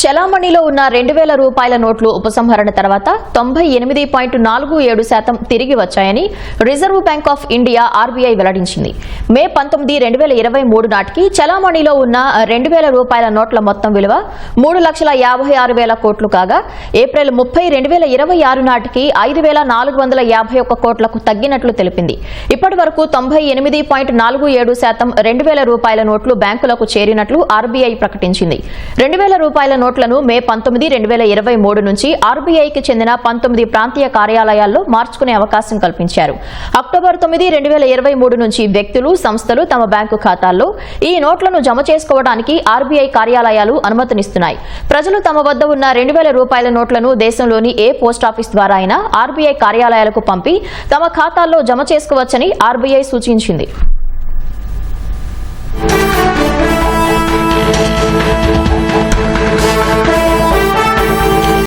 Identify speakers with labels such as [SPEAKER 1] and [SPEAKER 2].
[SPEAKER 1] చలామణిలో ఉన్న 2000 రూపాయల నోట్లు ఉపసంహరణ తర్వాత 98.47% తిరిగి వచ్చాయని reserve bank of India RBI వెల్లడించింది. మే 19, 2023 నాటికి చలామణిలో ఉన్న 2000 రూపాయల నోట్ల మొత్తం విలువ 3,56,000 కోట్లు కాగా ఏప్రిల్ 30, 2026 నాటికి 5,451 కోట్లకు తగ్గినట్లు తెలిపింది. ఇప్పటి వరకు 98.47% 2000 రూపాయల నోట్లు బ్యాంకులకు చేరినట్లు ఆర్బీఐ ప్రకటించింది. 2000 రూపాయల నోట్లను మే 19, 2023 నుంచి ఆర్బీఐకి చెందిన 19 ప్రాంతీయ కార్యాలయాల్లో మార్చుకునే అవకాశం కల్పించారు. అక్టోబర్ 9, 2023 నుంచి వ్యక్తులు, సంస్థలు తమ బ్యాంకు ఖాతాల్లో ఈ నోట్లను జమ చేసుకోవడానికి ఆర్బీఐ కార్యాలయాలు అనుమతినిస్తున్నాయి. ప్రజలు తమ వద్ద ఉన్న 2000 రూపాయల నోట్లను దేశంలోని ఏ పోస్టాఫీస్ ద్వారా అయినా ఆర్బీఐ కార్యాలయాలకు పంపి తమ ఖాతాల్లో జమ చేసుకోవచ్చని ఆర్బీఐ సూచించింది.